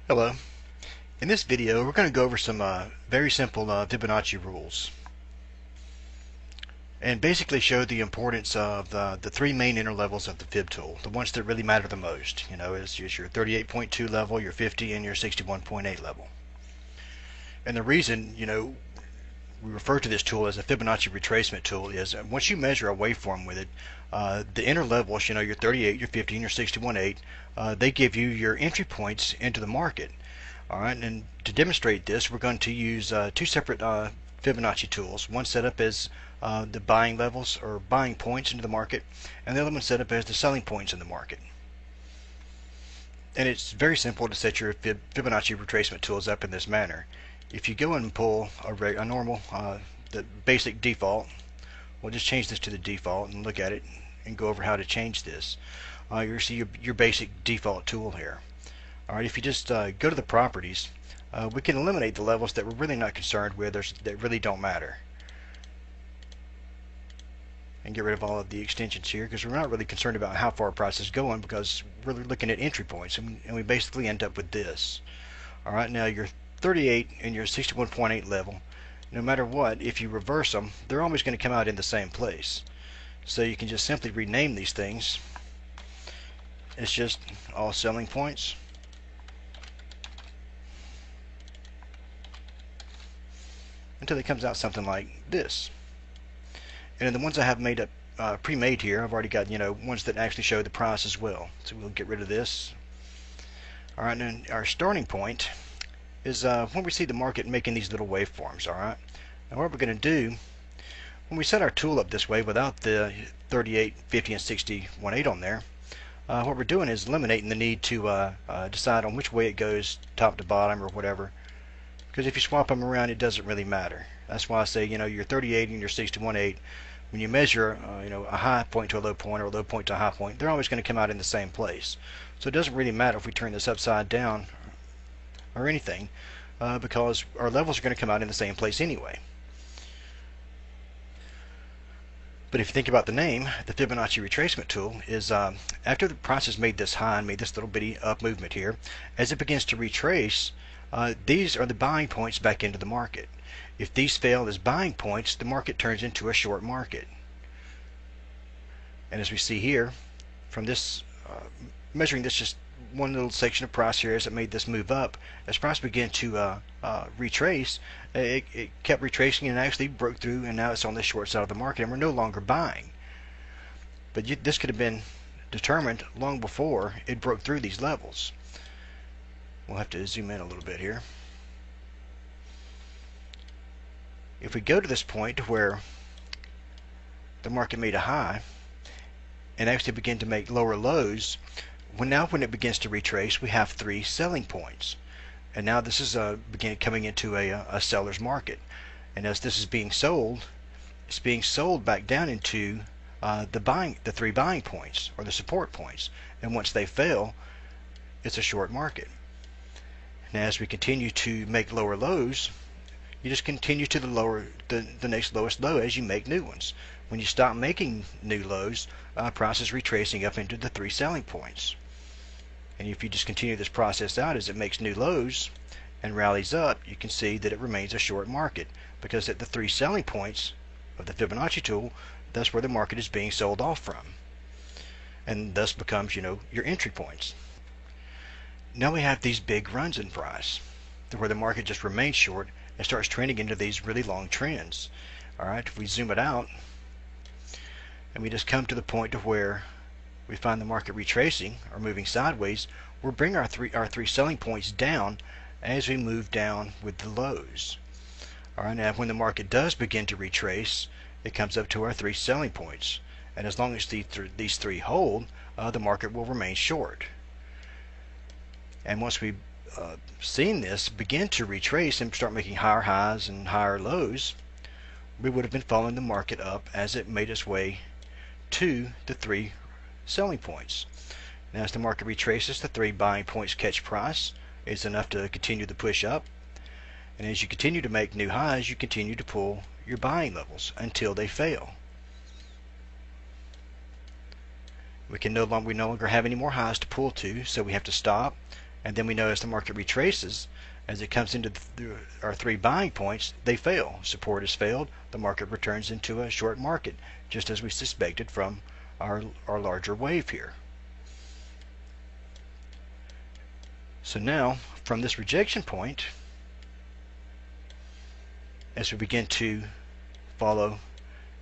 Hello. In this video we're going to go over some very simple Fibonacci rules and basically show the importance of the three main inner levels of the Fib tool, the ones that really matter the most. Is your 38.2 level, your 50, and your 61.8 level. And the reason we refer to this tool as a Fibonacci retracement tool is once you measure a waveform with it, the inner levels, your 38, your 50, and your 61.8, they give you your entry points into the market. Alright, and to demonstrate this, we're going to use two separate Fibonacci tools. One set up as the buying levels or buying points into the market, and the other one set up as the selling points in the market. And it's very simple to set your Fibonacci retracement tools up in this manner. If you go and pull a normal, the basic default, we'll just change this to the default and look at it and go over how to change this. You'll see your basic default tool here. Alright, if you just go to the properties, we can eliminate the levels that we're really not concerned with, that really don't matter. And get rid of all of the extensions here, because we're not really concerned about how far a price is going, because we're looking at entry points, and we basically end up with this. Alright, now your 38 and your 61.8 level, no matter what, if you reverse them, they're always going to come out in the same place. So you can just simply rename these things. It's just all selling points. Until it comes out something like this. And the ones I have made up, pre-made here, I've already got ones that actually show the price as well. So we'll get rid of this. Alright, and then our starting point is when we see the market making these little waveforms. Alright, now what we're going to do, when we set our tool up this way without the 38, 50, and 61.8 on there, what we're doing is eliminating the need to decide on which way it goes, top to bottom or whatever. Because if you swap them around, it doesn't really matter. That's why I say, your 38 and your 61.8, when you measure, a high point to a low point or a low point to a high point, they're always going to come out in the same place. So it doesn't really matter if we turn this upside down or anything, because our levels are going to come out in the same place anyway. But if you think about the name, the Fibonacci retracement tool is after the price has made this high and made this little bitty up movement here, as it begins to retrace, these are the buying points back into the market. If these fail as buying points, the market turns into a short market. And as we see here, from this, measuring this just one little section of price here as it made this move up, as price began to retrace, it kept retracing and actually broke through, and now it's on the short side of the market and we're no longer buying. But this could have been determined long before it broke through these levels. We'll have to zoom in a little bit here. If we go to this point where the market made a high and actually begin to make lower lows, when it begins to retrace, we have three selling points. And now this is coming into a seller's market. And as this is being sold, it's being sold back down into the three buying points or the support points. And once they fail, it's a short market. Now as we continue to make lower lows, you just continue to the next lowest low as you make new ones. When you stop making new lows, price is retracing up into the three selling points. And if you just continue this process out as it makes new lows and rallies up, you can see that it remains a short market, because at the three selling points of the Fibonacci tool, that's where the market is being sold off from, and thus becomes your entry points. Now we have these big runs in price where the market just remains short and starts trending into these really long trends. Alright, if we zoom it out and we just come to the point to where we find the market retracing or moving sideways, we'll bring our three selling points down as we move down with the lows. Alright, now when the market does begin to retrace, it comes up to our three selling points, and as long as these three hold, the market will remain short. And once we've seen this begin to retrace and start making higher highs and higher lows, we would have been following the market up as it made its way to the three selling points. Now as the market retraces, the three buying points catch price. It's enough to continue the push up, and as you continue to make new highs, you continue to pull your buying levels until they fail. We no longer have any more highs to pull to, so we have to stop And then we know as the market retraces, as it comes into our 3 buying points, they fail. Support has failed. The market returns into a short market, just as we suspected from our larger wave here. So now, from this rejection point, as we begin to follow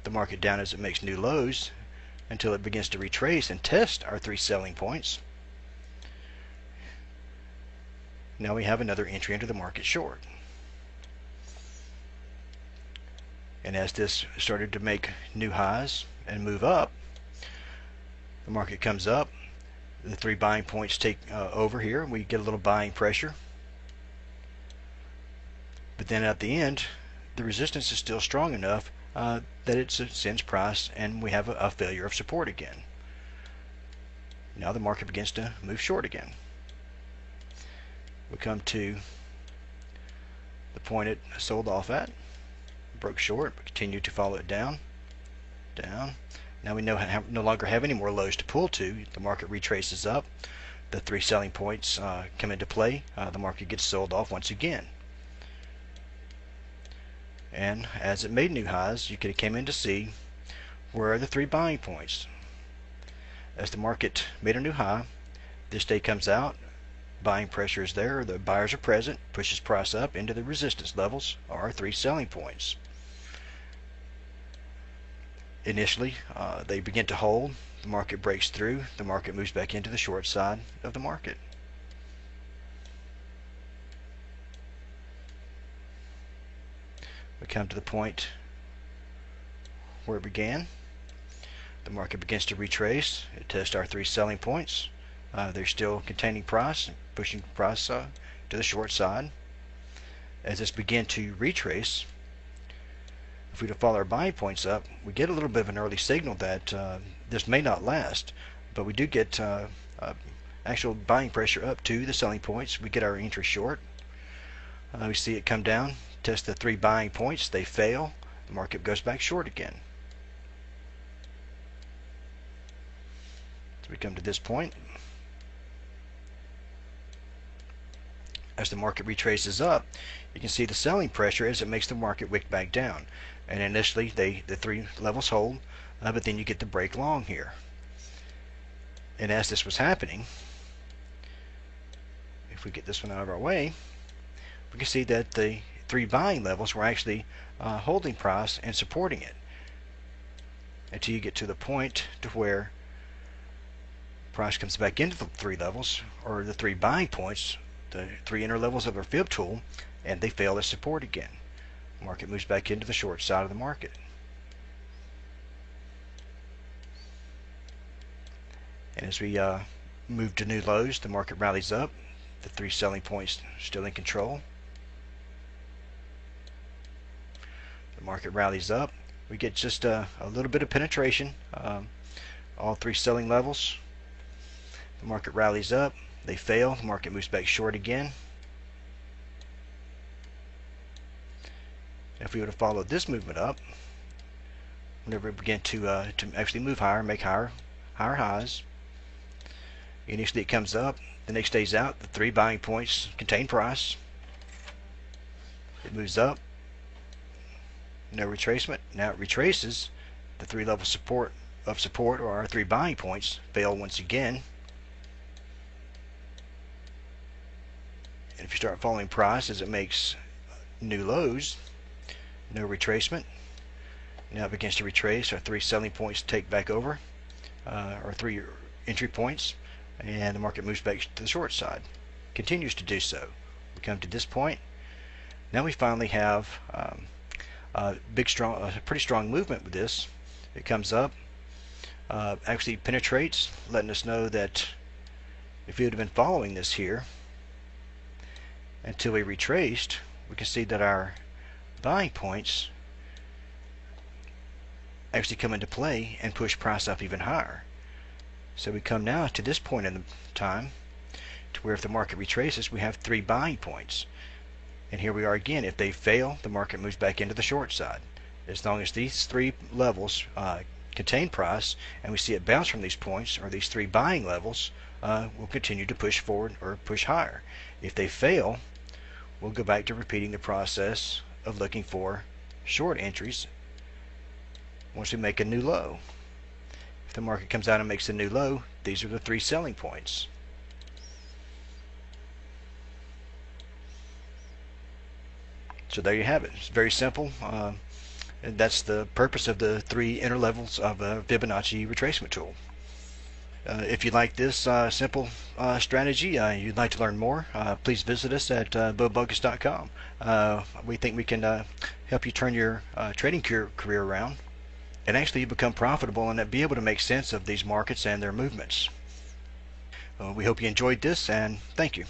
the market down as it makes new lows until it begins to retrace and test our 3 selling points, now we have another entry into the market short. And as this started to make new highs and move up, the market comes up, the 3 buying points take over here, and we get a little buying pressure. But then at the end, the resistance is still strong enough that it sends price, and we have a failure of support again. Now the market begins to move short again. We come to the point it sold off at, broke short, but continued to follow it down. Now we no longer have any more lows to pull to. The market retraces up. The 3 selling points come into play. The market gets sold off once again. And as it made new highs, you could have came in to see where are the 3 buying points. As the market made a new high, this day comes out. Buying pressure is there. The buyers are present. Pushes price up into the resistance levels, or our 3 selling points. Initially, they begin to hold. The market breaks through. The market moves back into the short side of the market. We come to the point where it began. The market begins to retrace. It tests our 3 selling points. They're still containing price, pushing price to the short side. As this began to retrace, if we follow our buying points up, we get a little bit of an early signal that this may not last, but we do get actual buying pressure up to the selling points. We get our entry short. We see it come down, test the 3 buying points. They fail. The market goes back short again. So we come to this point. As the market retraces up, you can see the selling pressure as it makes the market wick back down. And initially, the 3 levels hold, but then you get the break long here. And as this was happening, if we get this one out of our way, we can see that the 3 buying levels were actually holding price and supporting it until you get to the point to where price comes back into the 3 levels, or the 3 buying points, the 3 inner levels of our fib tool, and they fail to support again. The market moves back into the short side of the market. And as we move to new lows, the market rallies up. The 3 selling points still in control. The market rallies up. We get just a little bit of penetration. All 3 selling levels. The market rallies up. They fail. The market moves back short again. If we would have followed this movement up, whenever it began to actually move higher, make higher highs, initially it comes up, the next day's out, the 3 buying points contain price. It moves up, no retracement. Now it retraces. The 3 level support, or our 3 buying points, fail once again. And if you start following price as it makes new lows, no retracement. Now it begins to retrace. Our 3 selling points take back over, our 3 entry points, and the market moves back to the short side. Continues to do so. We come to this point. Now we finally have a pretty strong movement with this. It comes up, actually penetrates, letting us know that if we would have been following this here until we retraced, we can see that our buying points actually come into play and push price up even higher. So we come now to this point in the time to where if the market retraces, we have 3 buying points. And here we are again. If they fail, the market moves back into the short side. As long as these 3 levels contain price and we see it bounce from these points, or these 3 buying levels, will continue to push forward or push higher. If they fail, we'll go back to repeating the process of looking for short entries once we make a new low. If the market comes out and makes a new low, these are the 3 selling points. So there you have it. It's very simple. And that's the purpose of the 3 inner levels of a Fibonacci retracement tool. If you like this simple strategy, you'd like to learn more, please visit us at bobogus.com. We think we can help you turn your trading career around and actually become profitable and be able to make sense of these markets and their movements. We hope you enjoyed this, and thank you.